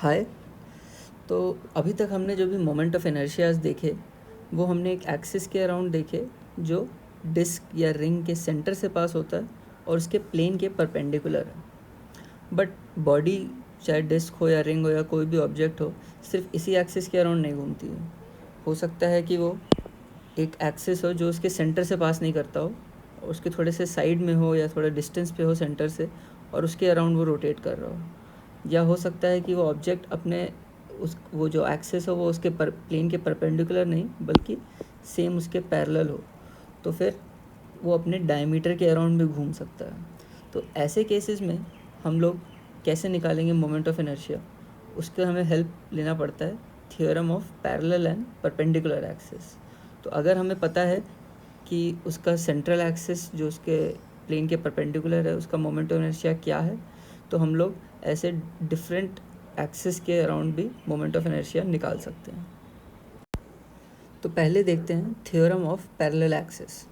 हाय। तो अभी तक हमने जो भी मोमेंट ऑफ इनर्शियाज देखे वो हमने एक एक्सिस के अराउंड देखे जो डिस्क या रिंग के सेंटर से पास होता है और उसके प्लेन के परपेंडिकुलर है। बट बॉडी चाहे डिस्क हो या रिंग हो या कोई भी ऑब्जेक्ट हो सिर्फ इसी एक्सिस के अराउंड नहीं घूमती है। हो सकता है कि वो एक एक्सिस हो जो उसके सेंटर से पास नहीं करता हो, उसके थोड़े से साइड में हो या थोड़ा डिस्टेंस पे हो सेंटर से और उसके अराउंड वो रोटेट कर रहा हो। या हो सकता है कि वो ऑब्जेक्ट अपने वो जो एक्सिस हो वो उसके प्लेन के परपेंडिकुलर नहीं बल्कि सेम उसके पैरेलल हो, तो फिर वो अपने डायमीटर के अराउंड भी घूम सकता है। तो ऐसे केसेस में हम लोग कैसे निकालेंगे मोमेंट ऑफ इनर्शिया, उसके हमें हेल्प लेना पड़ता है theorem of parallel and perpendicular axis. तो अगर हमें पता है कि उसका सेंट्रल एक्सिस जो उसके प्लेन के परपेंडिकुलर है उसका मोमेंट ऑफ इनर्शिया क्या है, तो हम लोग ऐसे डिफरेंट एक्सिस के अराउंड भी मोमेंट ऑफ इनर्शिया निकाल सकते हैं। तो पहले देखते हैं थ्योरम ऑफ पैरेलल एक्सिस।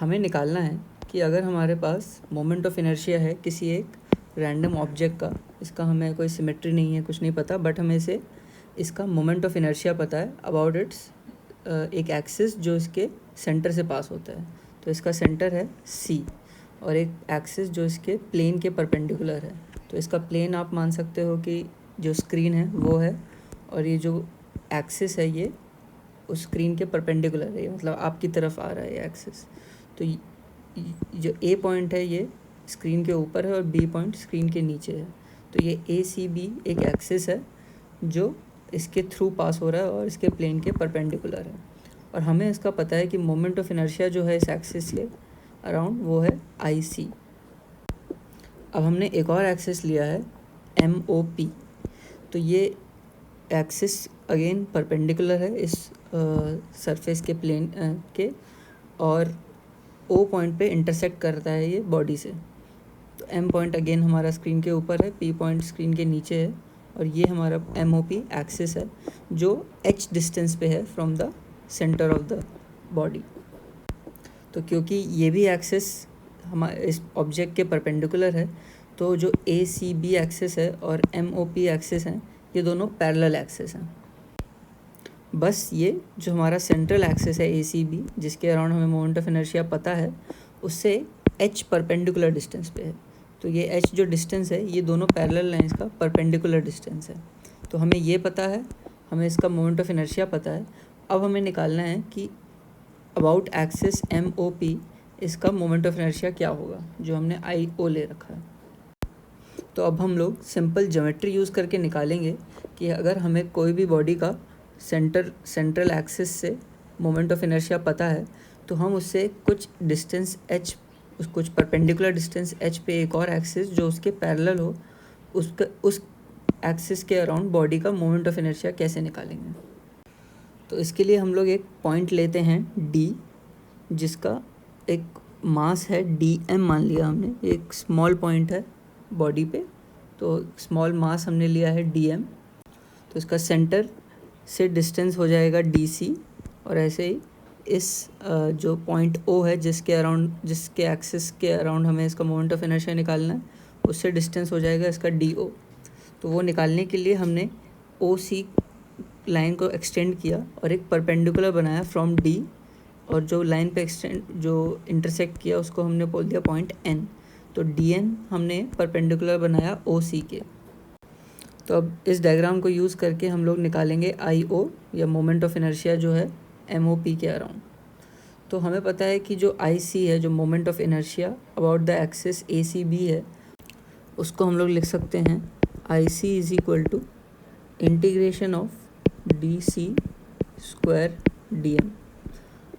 हमें निकालना है कि अगर हमारे पास मोमेंट ऑफ इनर्शिया है किसी एक रैंडम ऑब्जेक्ट का, इसका हमें कोई सिमेट्री नहीं है, कुछ नहीं पता, बट हमें इसका मोमेंट ऑफ इनर्शिया पता है अबाउट इट्स एक एक्सिस जो इसके सेंटर से पास होता है। तो इसका सेंटर है सी और एक एक्सिस जो इसके प्लेन के परपेंडिकुलर है। तो इसका प्लेन आप मान सकते हो कि जो स्क्रीन है वो है, और ये जो एक्सिस है ये उस स्क्रीन के परपेंडिकुलर है, मतलब आपकी तरफ आ रहा है ये एक्सिस। तो जो ए पॉइंट है ये स्क्रीन के ऊपर है और बी पॉइंट स्क्रीन के नीचे है। तो ये ए सी बी एक एक्सिस है जो इसके थ्रू पास हो रहा है और इसके प्लेन के परपेंडिकुलर है। और हमें इसका पता है कि मोमेंट ऑफ इनर्शिया जो है इस एक्सिस के अराउंड वो है आई सी। अब हमने एक और एक्सिस लिया है एम ओ पी। तो ये एक्सिस अगेन परपेंडिकुलर है इस सरफेस के प्लेन के, और ओ पॉइंट पे इंटरसेक्ट करता है ये बॉडी से। तो एम पॉइंट अगेन हमारा स्क्रीन के ऊपर है, पी पॉइंट स्क्रीन के नीचे है, और ये हमारा एम ओ पी एक्सिस है जो एच डिस्टेंस पे है from the centre of the body. तो क्योंकि ये भी एक्सिस हमारे इस ऑब्जेक्ट के परपेंडिकुलर है, तो जो ए सी बी एक्सिस है और एम ओ पी एक्सिस हैं ये दोनों पैरेलल एक्सिस हैं। बस ये जो हमारा सेंट्रल एक्सिस है ए सी बी जिसके अराउंड हमें मोमेंट ऑफ इनर्शिया पता है उससे एच परपेंडिकुलर डिस्टेंस पे है। तो ये एच जो डिस्टेंस है ये दोनों पैरेलल लाइंस का परपेंडिकुलर डिस्टेंस है। तो हमें ये पता है, हमें इसका मोमेंट ऑफ इनर्शिया पता है। अब हमें निकालना है कि about axis M O P इसका मोमेंट ऑफ इनर्शिया क्या होगा जो हमने आई ओ ले रखा है। तो अब हम लोग सिंपल ज्योमेट्री यूज़ करके निकालेंगे कि अगर हमें कोई भी बॉडी का सेंट्रल एक्सिस से मोमेंट ऑफ इनर्शिया पता है तो हम उससे कुछ डिस्टेंस एच, कुछ परपेंडिकुलर डिस्टेंस एच पे एक और एक्सिस जो उसके पैरेलल हो उस एक्सिस के अराउंड बॉडी का मोमेंट ऑफ इनर्शिया कैसे निकालेंगे। तो इसके लिए हम लोग एक पॉइंट लेते हैं डी जिसका एक मास है डी एम मान लिया हमने, एक स्मॉल पॉइंट है बॉडी पे, तो स्मॉल मास हमने लिया है डी एम। तो इसका सेंटर से डिस्टेंस हो जाएगा डी सी, और ऐसे ही इस जो पॉइंट ओ है जिसके जिसके एक्सिस के अराउंड हमें इसका मोमेंट ऑफ इनर्शिया निकालना है उससे डिस्टेंस हो जाएगा इसका डी ओ। तो वो निकालने के लिए हमने ओ सी लाइन को एक्सटेंड किया और एक परपेंडिकुलर बनाया फ्रॉम डी, और जो लाइन पे जो इंटरसेक्ट किया उसको हमने बोल दिया पॉइंट एन। तो डी एन हमने परपेंडिकुलर बनाया ओ सी के। तो अब इस डायग्राम को यूज़ करके हम लोग निकालेंगे आई ओ या मोमेंट ऑफ इनर्शिया जो है एम ओ पी के अराउंड। तो हमें पता है कि जो आई सी है जो moment of inertia about the axis A C B है उसको हम लोग लिख सकते हैं I C is equal to integration of D C square D M.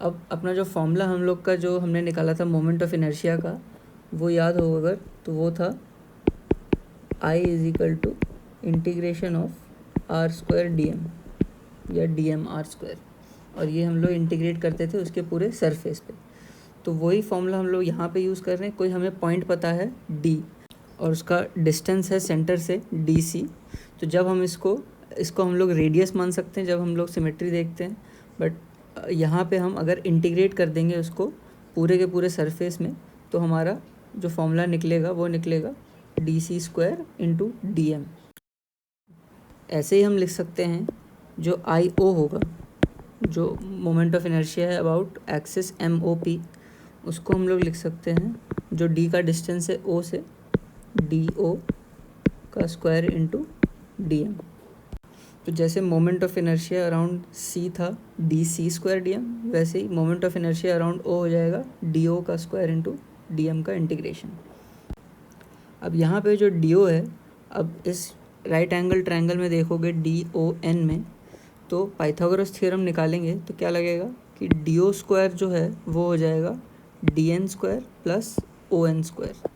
अब अपना जो फॉर्मूला हम लोग का जो हमने निकाला था मोमेंट ऑफ इनर्शिया का वो याद हो अगर, तो वो था I is equal to integration of R square D M या डी एम आर स्क्वायर, और ये हम लोग इंटीग्रेट करते थे उसके पूरे सरफेस पे। तो वही फॉर्मूला हम लोग यहाँ पे यूज़ कर रहे हैं। कोई हमें पॉइंट पता है डी और उसका डिस्टेंस है सेंटर से डी सी, तो जब हम इसको हम लोग रेडियस मान सकते हैं जब हम लोग सिमेट्री देखते हैं, बट यहाँ पे हम अगर इंटीग्रेट कर देंगे उसको पूरे के पूरे सरफेस में तो हमारा जो फॉर्मूला निकलेगा वो निकलेगा डी सी स्क्वायर इंटू डी एम। ऐसे ही हम लिख सकते हैं जो आई ओ होगा, जो मोमेंट ऑफ इनर्शिया है about axis M O P, उसको हम लोग लिख सकते हैं जो डी का डिस्टेंस है ओ से, डी ओ का स्क्वायर इंटू डी एम। तो जैसे moment of inertia around c था डी सी स्क्वायर डी एम, वैसे ही moment of inertia around o हो जाएगा डी ओ का स्क्वायर इंटू डी एम का इंटीग्रेशन। अब यहाँ पे जो डी ओ है, अब इस राइट एंगल ट्रायंगल में देखोगे डी ओ एन में, तो पाइथागोरस थ्योरम निकालेंगे तो क्या लगेगा कि डी ओ स्क्वायर जो है वो हो जाएगा डी एन स्क्वायर प्लस ओ एन स्क्वायर।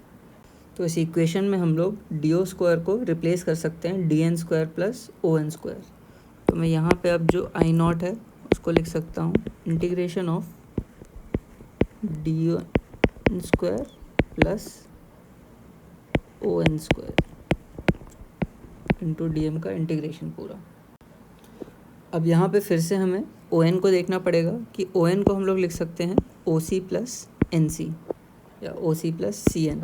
तो इस इक्वेशन में हम लोग डी ओ स्क्वायर को रिप्लेस कर सकते हैं डी एन स्क्वायर प्लस ओ एन स्क्वायर। तो मैं यहाँ पे अब जो आई नॉट है उसको लिख सकता हूँ integration of D N square plus O n square into D m का इंटीग्रेशन पूरा। अब यहाँ पे फिर से हमें ओ एन को देखना पड़ेगा कि ओ एन को हम लोग लिख सकते हैं ओ सी प्लस एन सी या ओ सी प्लस सी एन।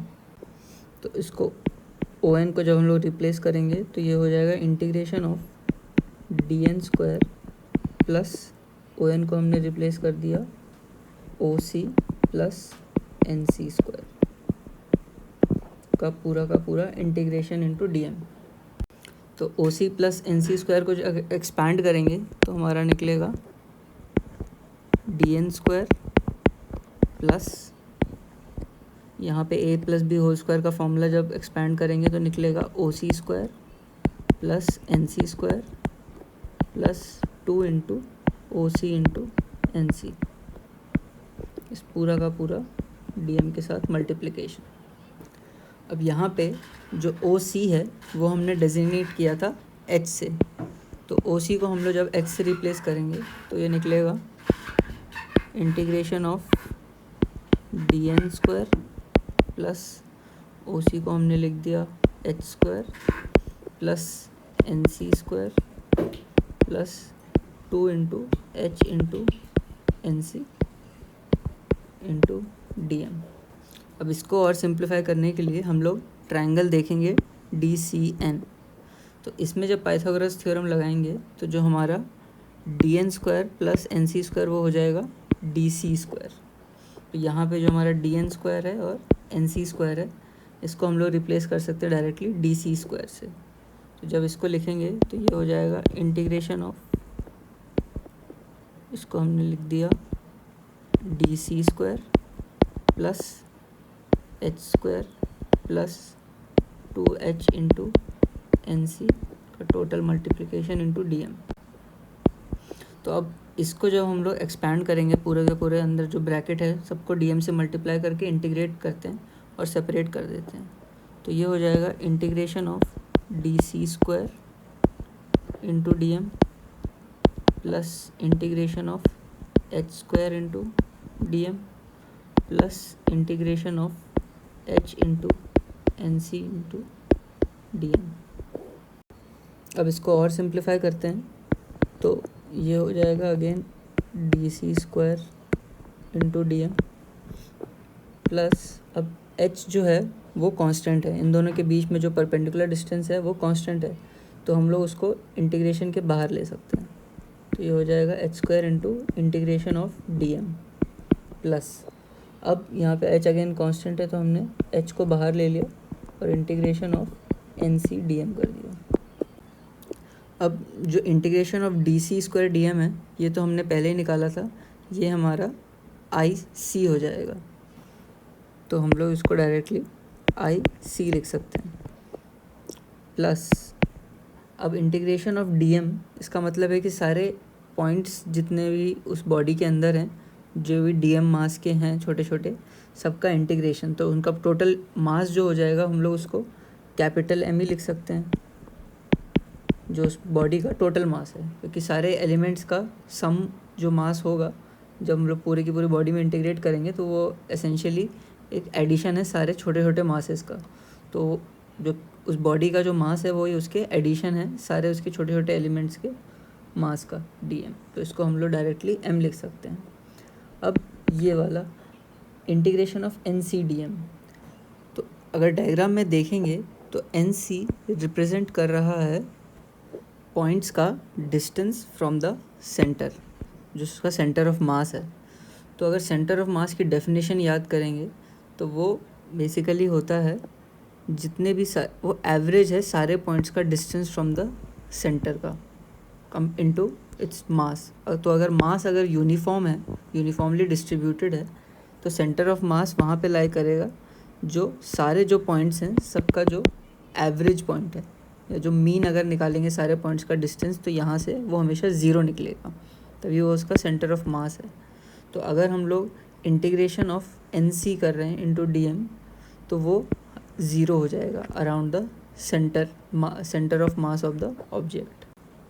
तो इसको ओ एन को जब हम लोग रिप्लेस करेंगे तो ये हो जाएगा integration of D N square plus O N को हमने रिप्लेस कर दिया O C plus N C square का पूरा इंटीग्रेशन इंटू डी एम। तो O C plus N C square को एक्सपैंड करेंगे तो हमारा निकलेगा डी एन स्क्वायर प्लस यहाँ पे A plus B whole square का फॉर्मूला जब एक्सपैंड करेंगे तो निकलेगा O C square plus N C square plus 2 into O C into N C, इस पूरा का पूरा डी एम के साथ मल्टीप्लिकेशन। अब यहाँ पे जो ओ सी है वो हमने डेजिग्नेट किया था एच से, तो ओ सी को हम लोग जब एच से रिप्लेस करेंगे तो ये निकलेगा integration of D N square plus O C को हमने लिख दिया H square plus N C square plus 2 into H into N C into D M. अब इसको और सिंप्लीफाई करने के लिए हम लोग ट्रायंगल देखेंगे डी सी एन। तो इसमें जब पाइथागोरस थ्योरम लगाएंगे तो जो हमारा d N square plus N C square वो हो जाएगा डी सी स्क्वायर। तो यहाँ पे जो हमारा डी एन स्क्वायर है और एन सी स्क्वायर है इसको हम लोग रिप्लेस कर सकते हैं डायरेक्टली डी सी स्क्वायर से। तो जब इसको लिखेंगे तो ये हो जाएगा इंटीग्रेशन ऑफ, इसको हमने लिख दिया डी सी square plus H square plus 2h into N C का total multiplication into D M. तो अब इसको जब हम लोग एक्सपैंड करेंगे पूरे के पूरे अंदर जो ब्रैकेट है सबको डी एम से मल्टीप्लाई करके इंटीग्रेट करते हैं और सेपरेट कर देते हैं। तो ये हो जाएगा integration of D C square into D m plus integration of h square into D m plus integration of h into N C into D M. अब इसको और सिंप्लीफाई करते हैं तो ये हो जाएगा अगेन डी सी square into D m plus, अब एच जो है वो कांस्टेंट है, इन दोनों के बीच में जो परपेंडिकुलर डिस्टेंस है वो कांस्टेंट है, तो हम लोग उसको इंटीग्रेशन के बाहर ले सकते हैं। तो ये हो जाएगा h square into integration of d m plus, अब यहाँ पे h अगेन कांस्टेंट है तो हमने h को बाहर ले लिया और integration of n c d m कर दिया। अब जो integration of D C square D m है ये तो हमने पहले ही निकाला था, ये हमारा आई सी हो जाएगा। तो हम लोग इसको डायरेक्टली आई सी लिख सकते हैं प्लस, अब इंटीग्रेशन ऑफ डी एम, इसका मतलब है कि सारे पॉइंट्स जितने भी उस बॉडी के अंदर हैं, जो भी डी एम मास के हैं छोटे छोटे, सबका इंटीग्रेशन, तो उनका टोटल मास जो हो जाएगा हम लोग उसको कैपिटल एम ही लिख सकते हैं, जो उस बॉडी का टोटल मास है, क्योंकि सारे एलिमेंट्स का सम जो मास होगा जब हम लोग पूरे की पूरी बॉडी में इंटीग्रेट करेंगे तो वो एसेंशियली एक एडिशन है सारे छोटे छोटे मासेस का। तो जो उस बॉडी का जो मास है वही उसके एडिशन है सारे उसके छोटे छोटे एलिमेंट्स के मास का डी एम। तो इसको हम लोग डायरेक्टली एम लिख सकते हैं। अब ये वाला integration of n c d M, तो अगर डायग्राम में देखेंगे तो एन सी रिप्रेजेंट कर रहा है पॉइंट्स का डिस्टेंस फ्रॉम द सेंटर, जो उसका सेंटर ऑफ मास है। तो अगर सेंटर ऑफ मास की डेफिनेशन याद करेंगे तो वो बेसिकली होता है जितने भी वो एवरेज है सारे पॉइंट्स का डिस्टेंस फ्रॉम द सेंटर का कम इनटू इट्स मास। तो अगर मास अगर यूनिफॉर्म है, यूनिफॉर्मली डिस्ट्रीब्यूटेड है, तो सेंटर ऑफ मास वहाँ पे लाई करेगा जो सारे जो पॉइंट्स हैं सबका जो एवरेज पॉइंट है, या जो मीन अगर निकालेंगे सारे पॉइंट्स का डिस्टेंस तो यहाँ से वो हमेशा ज़ीरो निकलेगा, तभी वो उसका सेंटर ऑफ मास है। तो अगर हम लोग इंटीग्रेशन ऑफ एन सी कर रहे हैं इनटू डी एम तो वो ज़ीरो हो जाएगा around the centre of mass of the object.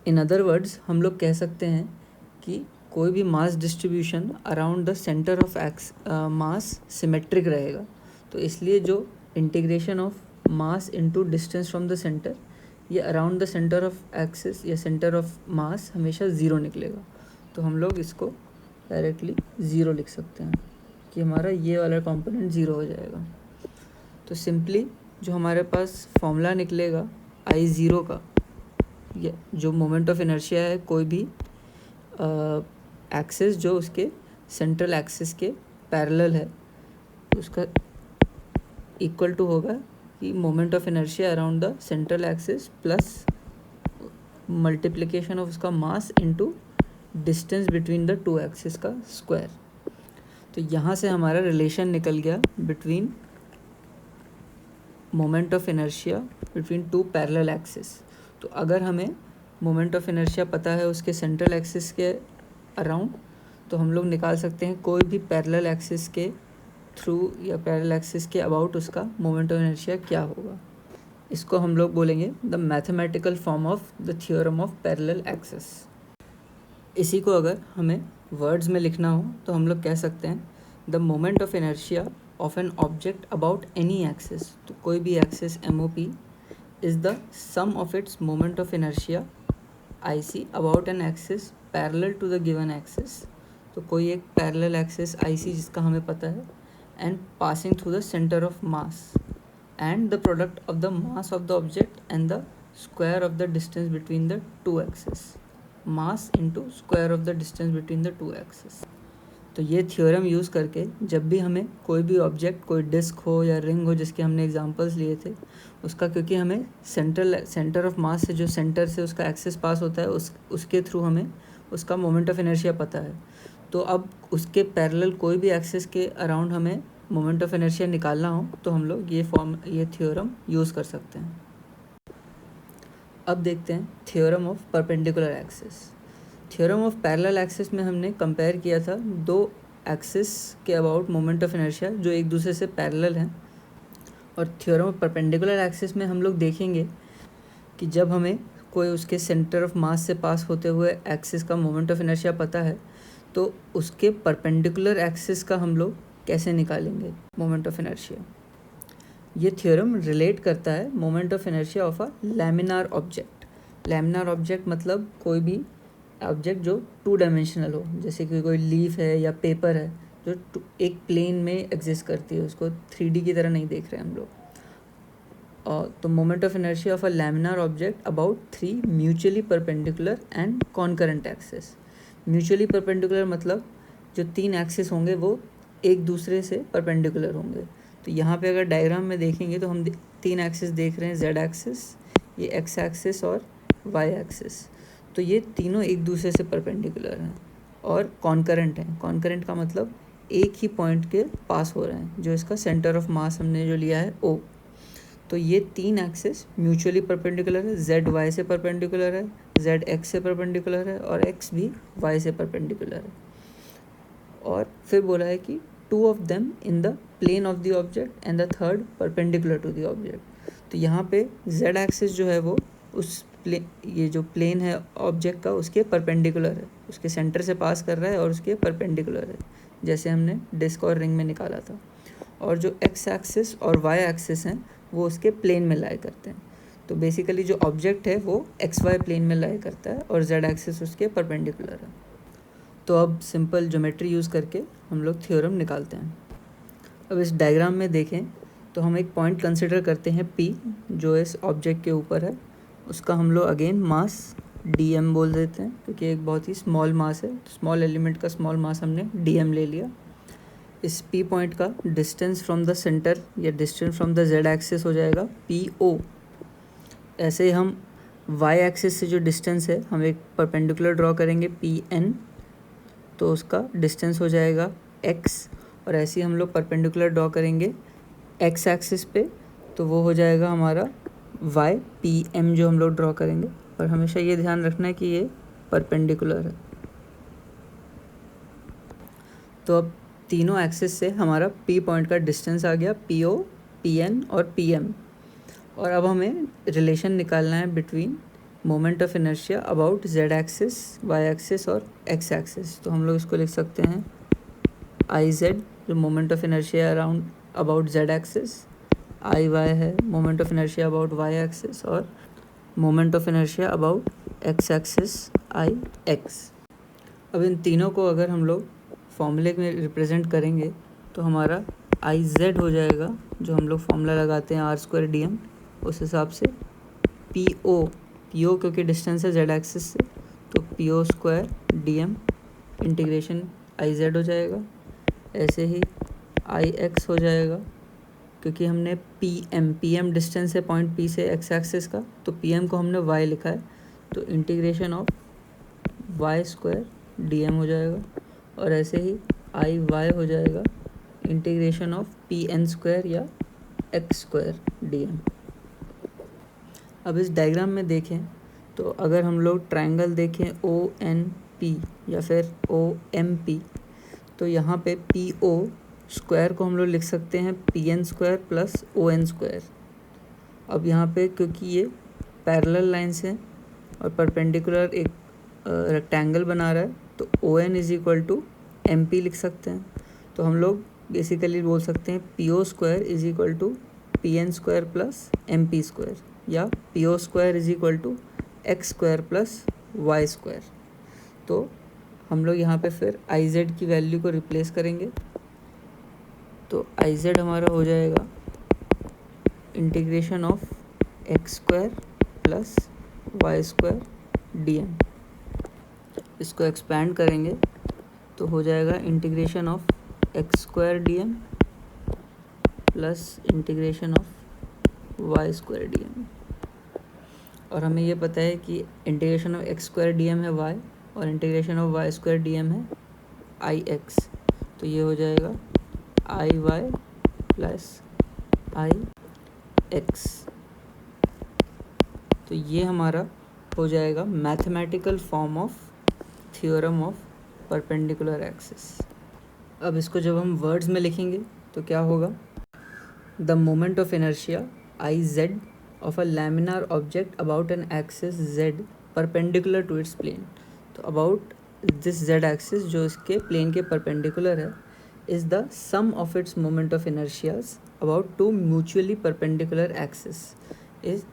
In other words हम लोग कह सकते हैं कि कोई भी mass distribution around the centre of mass symmetric रहेगा। तो इसलिए जो integration of mass into distance from the centre, ये around the centre of axis या सेंटर ऑफ मास हमेशा ज़ीरो निकलेगा। तो हम लोग इसको डायरेक्टली ज़ीरो लिख सकते हैं कि हमारा ये वाला कंपोनेंट ज़ीरो हो जाएगा। तो सिंपली जो हमारे पास फॉर्मूला निकलेगा आई ज़ीरो का, ये जो मोमेंट ऑफ इनर्शिया है कोई भी एक्सिस जो उसके सेंट्रल एक्सिस के पैरेलल है, उसका इक्वल टू होगा कि moment of inertia around the central axis plus multiplication of उसका mass into distance between the two axis का स्क्वायर। तो यहाँ से हमारा रिलेशन निकल गया between moment of inertia between two parallel axis. तो अगर हमें मोमेंट ऑफ इनर्शिया पता है उसके सेंट्रल एक्सिस के अराउंड, तो हम लोग निकाल सकते हैं कोई भी पैरेलल एक्सिस के थ्रू या पैरेलल एक्सिस के अबाउट उसका मोमेंट ऑफ इनर्शिया क्या होगा। इसको हम लोग बोलेंगे the mathematical form of the theorem of parallel axis. इसी को अगर हमें वर्ड्स में लिखना हो तो हम लोग कह सकते हैं the moment of inertia of an object about any axis. तो कोई भी axis MOP is the sum of its moment of inertia IC about an axis parallel to the given axis. तो कोई एक पैरेलल एक्सिस IC जिसका हमें पता है, and passing through the centre of mass and the product of the mass of the object and the square of the distance between the two axes, mass into square of the distance between the two axes। तो ये theorem use करके जब भी हमें कोई भी object, कोई disc हो या रिंग हो जिसके हमने एग्जांपल्स लिए थे, उसका क्योंकि हमें सेंटर ऑफ मास से जो सेंटर से उसका एक्सिस पास होता है उसके थ्रू हमें उसका मोमेंट ऑफ इनर्शिया पता है। तो अब उसके पैरेलल कोई भी एक्सिस के अराउंड हमें मोमेंट ऑफ इनर्शिया निकालना हो तो हम लोग ये थ्योरम यूज़ कर सकते हैं। अब देखते हैं theorem of perpendicular axis. Theorem of parallel axis में हमने कंपेयर किया था दो एक्सिस के अबाउट मोमेंट ऑफ इनर्शिया जो एक दूसरे से पैरेलल हैं, और थ्योरम ऑफ परपेंडिकुलर एक्सिस में हम लोग देखेंगे कि जब हमें कोई उसके सेंटर ऑफ मास से पास होते हुए एक्सिस का मोमेंट ऑफ इनर्शिया पता है तो उसके परपेंडिकुलर एक्सिस का हम लोग कैसे निकालेंगे मोमेंट ऑफ इनर्शिया। ये थ्योरम रिलेट करता है moment of inertia of a laminar object. Laminar object मतलब कोई भी ऑब्जेक्ट जो 2 डायमेंशनल हो, जैसे कि कोई लीफ है या पेपर है जो एक प्लेन में एग्जिस्ट करती है, उसको 3D की तरह नहीं देख रहे हम लोग। तो moment of inertia of a laminar object about 3 mutually perpendicular and concurrent axis. Mutually perpendicular मतलब जो 3 एक्सिस होंगे वो एक दूसरे से परपेंडिकुलर होंगे। तो यहाँ पे अगर डायग्राम में देखेंगे तो हम 3 एक्सिस देख रहे हैं, Z एक्सिस, ये X एक्सिस और Y एक्सिस। तो ये तीनों एक दूसरे से परपेंडिकुलर हैं और कॉन्करेंट हैं। कॉन्करेंट का मतलब एक ही पॉइंट के पास हो रहे हैं, जो इसका सेंटर ऑफ मास हमने जो लिया है O। तो ये 3 एक्सिस म्यूचुअली परपेंडिकुलर है, Z Y से परपेंडिकुलर है, Z X से परपेंडिकुलर है और X भी Y से परपेंडिकुलर है। और फिर बोला है कि 2 of them in the plane of the object and the third perpendicular to the object। तो यहाँ पे Z एक्सिस जो है वो उस ये जो प्लेन है ऑब्जेक्ट का उसके परपेंडिकुलर है, उसके सेंटर से पास कर रहा है और उसके परपेंडिकुलर है, जैसे हमने डिस्क और रिंग में निकाला था। और जो X एक्सिस और Y एक्सिस हैं वो उसके प्लेन में लाई करते हैं। तो बेसिकली जो ऑब्जेक्ट है वो XY प्लेन में लाई करता है और Z एक्सिस उसके परपेंडिकुलर है। तो अब सिंपल ज्योमेट्री यूज़ करके हम लोग थ्योरम निकालते हैं। अब इस डायग्राम में देखें तो हम एक पॉइंट कंसिडर करते हैं P जो इस ऑब्जेक्ट के ऊपर है, उसका हम लोग अगेन मास DM बोल देते हैं क्योंकि एक बहुत ही स्मॉल मास है, स्मॉल एलिमेंट का स्मॉल मास हमने DM ले लिया। इस P पॉइंट का डिस्टेंस फ्रॉम द सेंटर या distance from the Z axis हो जाएगा PO। ऐसे ही हम Y एक्सिस से जो डिस्टेंस है हम एक परपेंडिकुलर ड्रॉ करेंगे PN, तो उसका डिस्टेंस हो जाएगा x। और ऐसे ही हम लोग परपेंडिकुलर ड्रॉ करेंगे x एक्सिस पे, तो वो हो जाएगा हमारा y PM जो हम लोग ड्रॉ करेंगे। और हमेशा ये ध्यान रखना है कि ये परपेंडिकुलर है। तो अब तीनों एक्सिस से हमारा P पॉइंट का डिस्टेंस आ गया, PO, PN और PM। और अब हमें रिलेशन निकालना है between moment of inertia about Z axis, Y axis और X एक्सिस। तो हम लोग इसको लिख सकते हैं IZ जो moment of inertia around about Z axis, IY है moment of inertia about Y axis, और moment of inertia about X axis IX। अब इन तीनों को अगर हम लोग फॉर्मूले में रिप्रेजेंट करेंगे तो हमारा IZ हो जाएगा, जो हम लोग फॉर्मूला लगाते हैं R²DM, उस हिसाब से PO क्योंकि डिस्टेंस है Z एक्सिस से, तो PO² इंटीग्रेशन IZ हो जाएगा। ऐसे ही IX हो जाएगा क्योंकि हमने PM डिस्टेंस है पॉइंट P से X एक्सिस का, तो PM को हमने Y लिखा है, तो इंटीग्रेशन ऑफ Y² हो जाएगा। और ऐसे ही IY हो जाएगा इंटीग्रेशन ऑफ PN² या X²। अब इस डायग्राम में देखें तो अगर हम लोग ट्रायंगल देखें ONP या फिर OMP, तो यहाँ पे PO² को हम लोग लिख सकते हैं PN² प्लस ON²। अब यहाँ पे क्योंकि ये पैरेलल लाइन्स हैं और परपेंडिकुलर एक रेक्टेंगल बना रहा है, तो ON is equal to MP लिख सकते हैं। तो हम लोग बेसिकली बोल सकते हैं PO² is equal to PN² plus MP² या PO² is equal to X² plus Y²। तो हम लोग यहाँ पे फिर IZ की वैल्यू को रिप्लेस करेंगे, तो IZ हमारा हो जाएगा integration of X² plus Y²DM। इसको एक्सपैंड करेंगे तो हो जाएगा integration of X²DM plus integration of Y²DM। और हमें ये पता है कि इंटीग्रेशन ऑफ X²DM है Y और इंटीग्रेशन ऑफ Y²DM है IX, तो ये हो जाएगा IY प्लस IX। तो ये हमारा हो जाएगा mathematical form of theorem of perpendicular axis. अब इसको जब हम वर्ड्स में लिखेंगे तो क्या होगा, the moment of inertia IZ of a laminar object about an axis Z perpendicular to its plane। तो about this Z axis जो इसके प्लेन के परपेंडिकुलर है is the sum of its moment of inertias about two mutually perpendicular axis। इस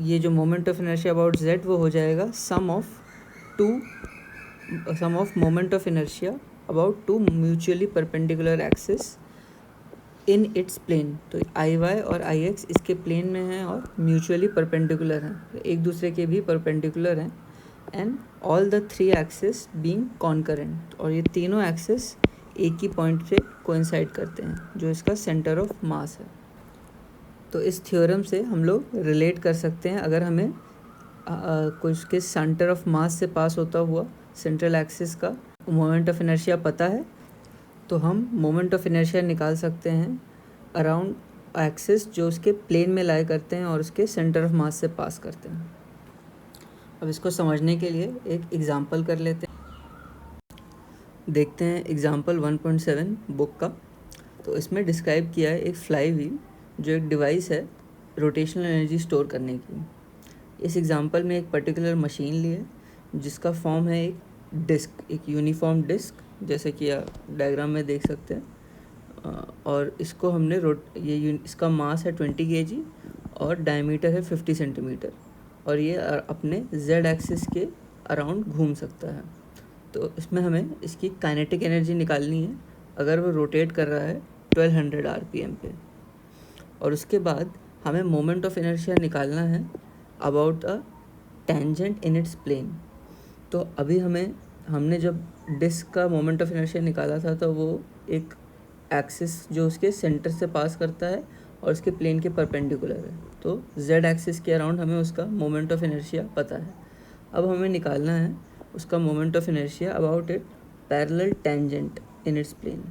ये जो moment of inertia about Z वो हो जाएगा sum of moment of inertia about two mutually perpendicular axis in its plane. तो IY और IX इसके plane में हैं और म्यूचुअली परपेंडिकुलर हैं, एक दूसरे के भी परपेंडिकुलर हैं, and all the three axis being concurrent. और ये तीनों एक्सिस एक ही पॉइंट से कोइंसाइड करते हैं जो इसका सेंटर ऑफ मास है। तो इस थ्योरम से हम लोग रिलेट कर सकते हैं, अगर हमें कुछ के सेंटर ऑफ मास से पास होता हुआ सेंट्रल एक्सिस का मोमेंट ऑफ इनर्शिया पता है, तो हम मोमेंट ऑफ इनर्शिया निकाल सकते हैं अराउंड एक्सिस जो उसके प्लेन में लाई करते हैं और उसके सेंटर ऑफ मास से पास करते हैं। अब इसको समझने के लिए एक एग्जांपल कर लेते हैं। देखते हैं एग्जांपल 1.7 बुक का। तो इसमें डिस्क्राइब किया है एक फ्लाई व्हील जो एक डिवाइस है रोटेशनल एनर्जी स्टोर करने की। इस एग्जांपल में एक पर्टिकुलर मशीन ली है जिसका फॉर्म है एक डिस्क, एक यूनिफॉर्म डिस्क, जैसे कि आप डायग्राम में देख सकते हैं। और इसको हमने इसका मास है 20 kg और डायमीटर है 50 सेंटीमीटर, और ये अपने Z एक्सिस के अराउंड घूम सकता है। तो इसमें हमें इसकी काइनेटिक एनर्जी निकालनी है अगर वो रोटेट कर रहा है 1200 RPM पे। और उसके बाद हमें मोमेंट ऑफ इनर्शिया निकालना है about a tangent in its plane. तो अभी हमने जब डिस्क का मोमेंट ऑफ इनर्शिया निकाला था तो वो एक एक्सिस जो उसके सेंटर से पास करता है और उसके प्लेन के परपेंडिकुलर है, तो जेड एक्सिस के अराउंड हमें उसका मोमेंट ऑफ इनर्शिया पता है। अब हमें निकालना है उसका moment of inertia about it parallel tangent in its plane.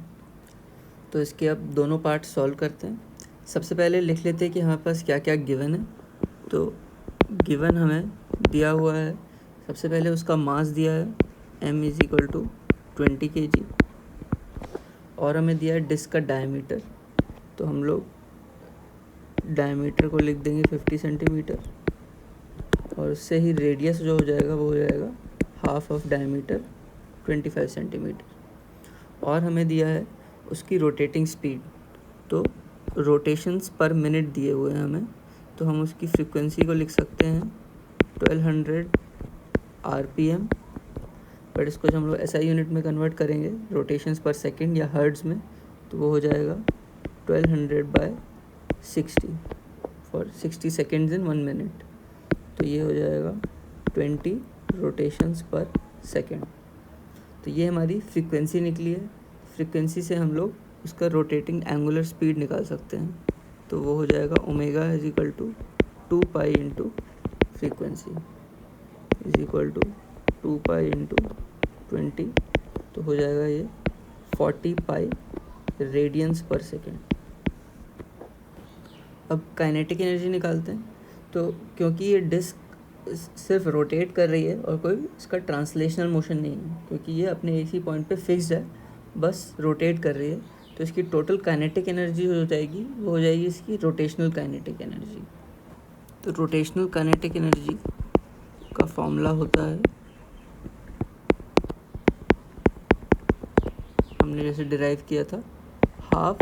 तो इसके अब दोनों पार्ट सॉल्व करते हैं। सबसे पहले लिख लेते हैं कि हमारे पास क्या क्या गिवन है। तो गिवन हमें दिया हुआ है, सबसे पहले उसका मास दिया है m is equal to 20 kg, और हमें दिया है डिस्क का डायमीटर। तो हम लोग डायमीटर को लिख देंगे 50 सेंटीमीटर, और उससे ही रेडियस जो हो जाएगा वो हो जाएगा हाफ ऑफ डायमीटर 25 सेंटीमीटर। और हमें दिया है उसकी रोटेटिंग स्पीड, तो रोटेशंस पर मिनट दिए हुए हैं हमें, तो हम उसकी फ्रीक्वेंसी को लिख सकते हैं 1200 RPM, बट इसको जब हम लोग SI यूनिट में कन्वर्ट करेंगे रोटेशंस पर सेकेंड या हर्ट्ज़ में, तो वो हो जाएगा 1200/60 फॉर 60 सेकेंड्स इन 1 मिनट। तो ये हो जाएगा 20 रोटेशंस पर सेकेंड। तो ये हमारी फ्रीक्वेंसी निकली है। फ्रीक्वेंसी से हम लोग उसका रोटेटिंग एंगुलर स्पीड निकाल सकते हैं, तो वो हो जाएगा omega is equal to 2 pi into frequency is equal to 2 pi into 20, तो हो जाएगा ये 40 पाई रेडियंस पर सेकेंड। अब काइनेटिक एनर्जी निकालते हैं। तो क्योंकि ये डिस्क सिर्फ रोटेट कर रही है और कोई इसका ट्रांसलेशनल मोशन नहीं है, क्योंकि ये अपने एक ही पॉइंट पे फिक्स्ड है, बस रोटेट कर रही है, तो इसकी टोटल काइनेटिक एनर्जी हो जाएगी वो हो जाएगी इसकी रोटेशनल काइनेटिक एनर्जी। तो रोटेशनल काइनेटिक एनर्जी का फॉर्मूला होता है, हमने जैसे डिराइव किया था, हाफ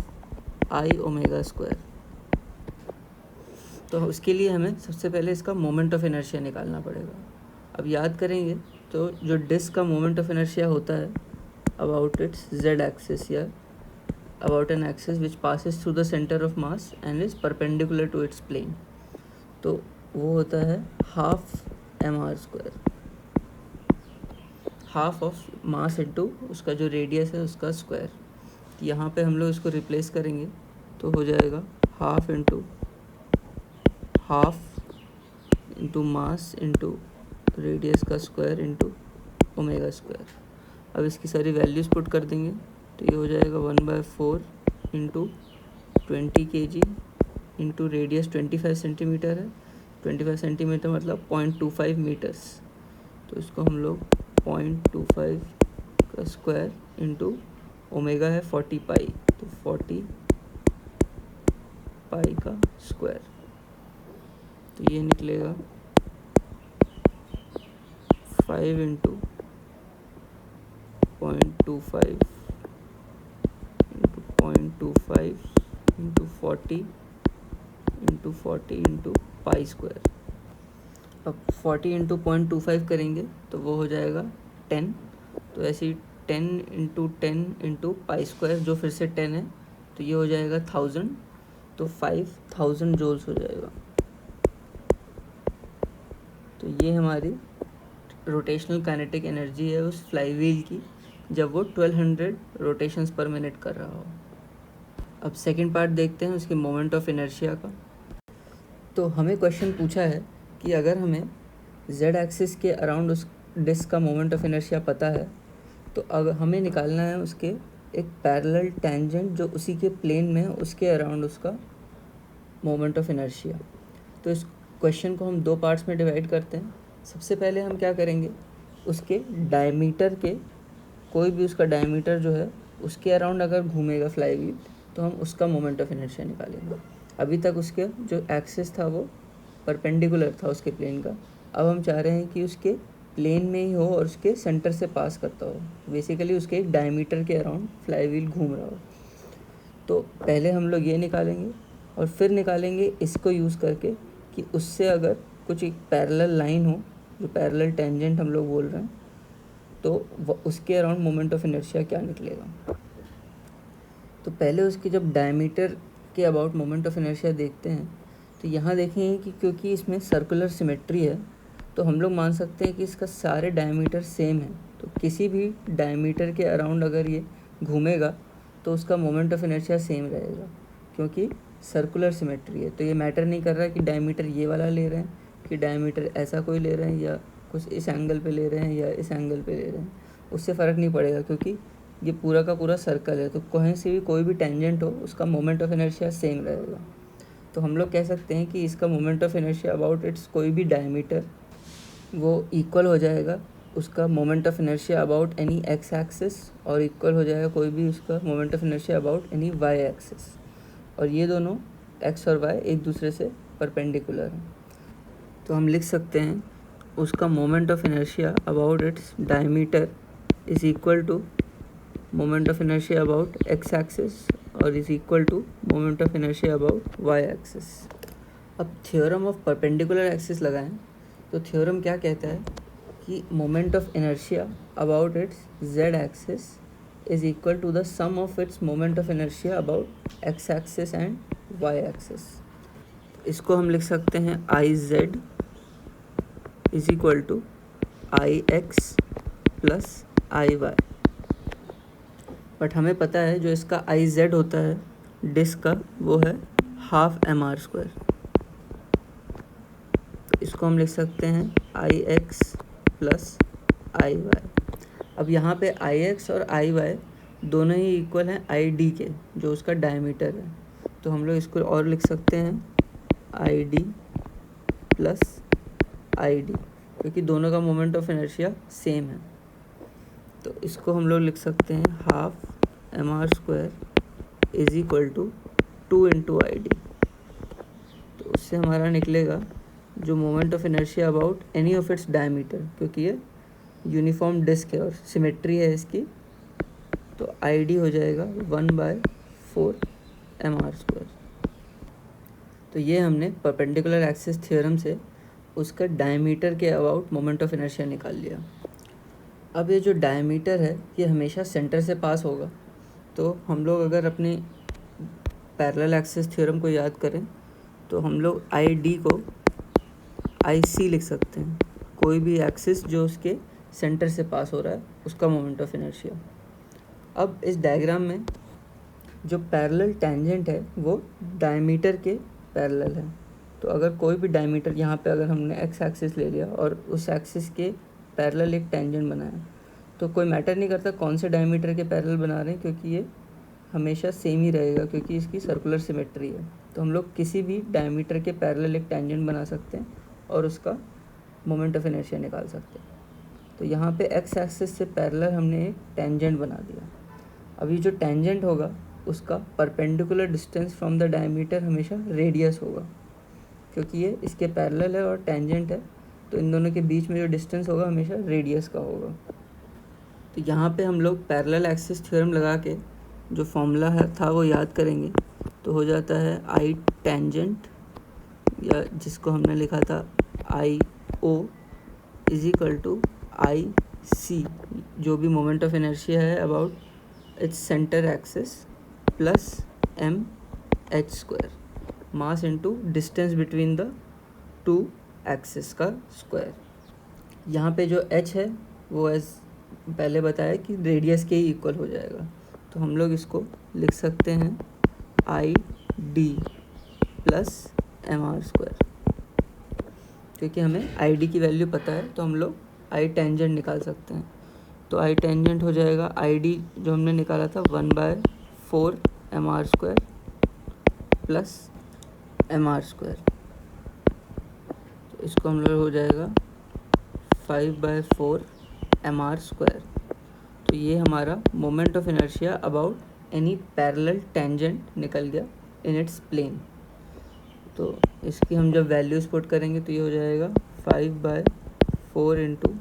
आई ओमेगा स्क्वायर। तो उसके लिए हमें सबसे पहले इसका मोमेंट ऑफ इनर्शिया निकालना पड़ेगा। अब याद करेंगे तो जो डिस्क का मोमेंट ऑफ इनर्शिया होता है अबाउट इट्स जेड एक्सिस या about an axis which passes through the centre of mass and is perpendicular to its plane, तो वो होता है half mr², half of mass into उसका जो रेडियस है उसका स्क्वायर। यहाँ पे हम लोग इसको रिप्लेस करेंगे तो हो जाएगा half into half into mass into radius का स्क्वायर इंटू ओमेगा स्क्वायर। अब इसकी सारी वैल्यूज़ पुट कर देंगे तो ये हो जाएगा 1/4 into 20 kg into radius 25 centimetre है, 25 सेंटीमीटर मतलब 0.25 मीटर्स, तो इसको हम लोग 0.25 का स्क्वायर इंटू ओमेगा है 40 पाई, तो 40 पाई का स्क्वायर, तो ये निकलेगा 5 into 0.25 into 0.25 into 40 into 40 into pi square. अब 40 इंटू 0.25 करेंगे तो वो हो जाएगा 10, तो ऐसे ही 10 इंटू 10 इंटू पाई स्क्वायर जो फिर से 10 है, तो ये हो जाएगा 1000, तो 5000 जूल्स हो जाएगा। तो ये हमारी रोटेशनल काइनेटिक एनर्जी है उस फ्लाई व्हील की जब वो 1200 रोटेशंस पर मिनट कर रहा हो। अब सेकंड पार्ट देखते हैं उसके मोमेंट ऑफ इनर्शिया का। तो हमें क्वेश्चन पूछा है कि अगर हमें जेड एक्सिस के अराउंड उस डिस्क का मोमेंट ऑफ इनर्शिया पता है, तो अगर हमें निकालना है उसके एक पैरेलल टेंजेंट जो उसी के प्लेन में है उसके अराउंड उसका मोमेंट ऑफ इनर्शिया। तो इस क्वेश्चन को हम दो पार्ट्स में डिवाइड करते हैं। सबसे पहले हम क्या करेंगे, उसके डायमीटर के कोई भी उसका डायमीटर जो है उसके अराउंड अगर घूमेगा फ्लाई व्हील तो हम उसका मोमेंट ऑफ इनर्शिया निकालेंगे। अभी तक उसके जो एक्सिस था वो परपेंडिकुलर था उसके प्लेन का, अब हम चाह रहे हैं कि उसके प्लेन में ही हो और उसके सेंटर से पास करता हो, बेसिकली उसके डायमीटर के अराउंड फ्लाई व्हील घूम रहा हो। तो पहले हम लोग ये निकालेंगे और फिर निकालेंगे इसको यूज़ करके कि उससे अगर कुछ एक पैरेलल लाइन हो, जो पैरेलल टेंजेंट हम लोग बोल रहे हैं, तो उसके अराउंड मोमेंट ऑफ इनर्शिया क्या निकलेगा। तो पहले उसके जब डायमीटर के अबाउट मोमेंट ऑफ इनर्शिया देखते हैं, तो यहाँ देखेंगे कि क्योंकि इसमें सर्कुलर सिमेट्री है तो हम लोग मान सकते हैं कि इसका सारे डायमीटर सेम है। तो किसी भी डायमीटर के अराउंड अगर ये घूमेगा तो उसका मोमेंट ऑफ इनर्शिया सेम रहेगा, क्योंकि सर्कुलर सिमेट्री है। तो ये मैटर नहीं कर रहा कि डायमीटर ये वाला ले रहे हैं, कि डायमीटर ऐसा कोई ले रहे हैं, या कुछ इस एंगल पे ले रहे हैं या इस एंगल पे ले रहे हैं, उससे फ़र्क नहीं पड़ेगा, क्योंकि ये पूरा का पूरा सर्कल है। तो कहीं से भी कोई भी टेंजेंट हो, उसका मोमेंट ऑफ इनर्शिया सेम रहेगा। तो हम लोग कह सकते हैं कि इसका moment of inertia about it's कोई भी डायमीटर वो इक्वल हो जाएगा उसका moment of inertia about any x axis, और इक्वल हो जाएगा कोई भी उसका moment of inertia about any why axis. और ये दोनों एक्स और वाई एक दूसरे से परपेंडिकुलर हैं। तो हम लिख सकते हैं उसका moment of inertia about its diameter is equal to moment of inertia about X axis और is equal to moment of inertia about Y axis. अब थ्योरम ऑफ परपेंडिकुलर एक्सिस लगाएं तो थ्योरम क्या कहता है कि moment of inertia about its Z axis is equal to the sum of its moment of inertia about X axis and Y axis. इसको हम लिख सकते हैं I Z is equal to I x plus I y. But हमें पता है जो इसका आई जेड होता है डिस्क का, वो है हाफ एम आर स्क्वायर। तो इसको हम लिख सकते हैं आई एक्स प्लस आई वाई। अब यहाँ पे आई एक्स और आई वाई दोनों ही इक्वल हैं आई डी के, जो उसका डायमीटर है। तो हम लोग इसको और लिख सकते हैं I d plus I D, क्योंकि दोनों का मोमेंट ऑफ इनर्शिया सेम है। तो इसको हम लोग लिख सकते हैं half m are square is equal to 2 इंटू आई डी। तो उससे हमारा निकलेगा जो moment of inertia about any of its diameter, क्योंकि ये यूनिफॉर्म डिस्क है और सिमेट्री है इसकी। तो आई डी हो जाएगा 1/4 एम आर स्क्वायर। तो ये हमने परपेंडिकुलर एक्सिस थ्योरम से उसका डायमीटर के अबाउट मोमेंट ऑफ इनर्शिया निकाल लिया। अब ये जो डायमीटर है ये हमेशा सेंटर से पास होगा। तो हम लोग अगर अपने पैरेलल एक्सिस थ्योरम को याद करें तो हम लोग आई डी को आई सी लिख सकते हैं, कोई भी एक्सिस जो उसके सेंटर से पास हो रहा है उसका मोमेंट ऑफ इनर्शिया। अब इस डायग्राम में जो पैरेलल टेंजेंट है वो डायमीटर के पैरेलल है। तो अगर कोई भी डायमीटर, यहाँ पे अगर हमने एक्स एक्सिस ले लिया और उस एक्सिस के पैरेलल एक टेंजेंट बनाया, तो कोई मैटर नहीं करता कौन से डायमीटर के पैरेलल बना रहे हैं, क्योंकि ये हमेशा सेम ही रहेगा, क्योंकि इसकी सर्कुलर सिमेट्री है। तो हम लोग किसी भी डायमीटर के पैरेलल एक टेंजेंट बना सकते हैं और उसका मोमेंट ऑफ इनर्शिया निकाल सकते हैं। तो यहाँ पे एक्स एक्सिस से पैरेलल हमने एक टेंजेंट बना दिया। अभी जो टेंजेंट होगा उसका perpendicular distance from the diameter हमेशा रेडियस होगा, क्योंकि ये इसके पैरेलल है और टेंजेंट है। तो इन दोनों के बीच में जो डिस्टेंस होगा हमेशा रेडियस का होगा। तो यहाँ पे हम लोग पैरेलल एक्सिस थ्योरम लगा के जो फॉर्मूला है था वो याद करेंगे। तो हो जाता है आई टेंजेंट, या जिसको हमने लिखा था I o is equal to I c, जो भी मोमेंट ऑफ इनर्शिया है about its centre axis, plus m h square, mass into distance between the two axis का स्क्वायर। यहाँ पे जो h है वो एज पहले बताया कि रेडियस के ही इक्वल हो जाएगा। तो हम लोग इसको लिख सकते हैं I d plus m are square, क्योंकि हमें आई डी की वैल्यू पता है तो हम लोग आई टेंजेंट निकाल सकते हैं। तो आई टेंजेंट हो जाएगा आई डी जो हमने निकाला था 1/4 m are square plus m are square. तो इसको हम लोग हो जाएगा 5/4 एम आर स्क्वायर। तो ये हमारा moment of inertia about any parallel tangent निकल गया इन इट्स प्लेन। तो इसकी हम जब वैल्यूज़ पुट करेंगे तो ये हो जाएगा 5/4 इंटू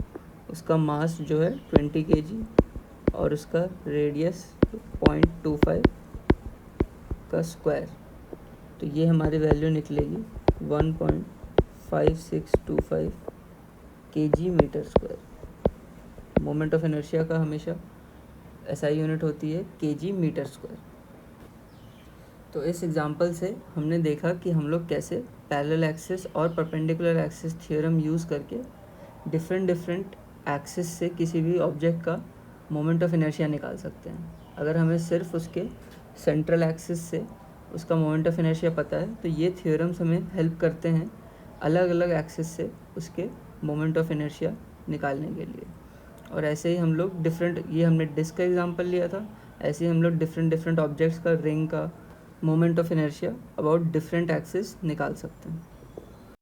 उसका मास जो है 20 kg और उसका रेडियस 0.25 का स्क्वायर। तो ये हमारी वैल्यू निकलेगी 1.5625 kg metre square. Moment of inertia का हमेशा SI यूनिट होती है kg मीटर स्क्वायर। तो इस एग्जांपल से हमने देखा कि हम लोग कैसे पैरेलल एक्सिस और परपेंडिकुलर एक्सिस थ्योरम यूज़ करके डिफरेंट डिफरेंट एक्सिस से किसी भी ऑब्जेक्ट का मोमेंट ऑफ इनर्शिया निकाल सकते हैं। अगर हमें सिर्फ उसके सेंट्रल एक्सिस से उसका मोमेंट ऑफ इनर्शिया पता है तो ये थ्योरम्स हमें हेल्प करते हैं अलग अलग एक्सिस से उसके मोमेंट ऑफ इनर्शिया निकालने के लिए। और ऐसे ही हम लोग डिफरेंट, ये हमने डिस्क का एग्जांपल लिया था, ऐसे ही हम लोग डिफरेंट डिफरेंट ऑब्जेक्ट्स का, रिंग का moment of inertia about different axis निकाल सकते हैं।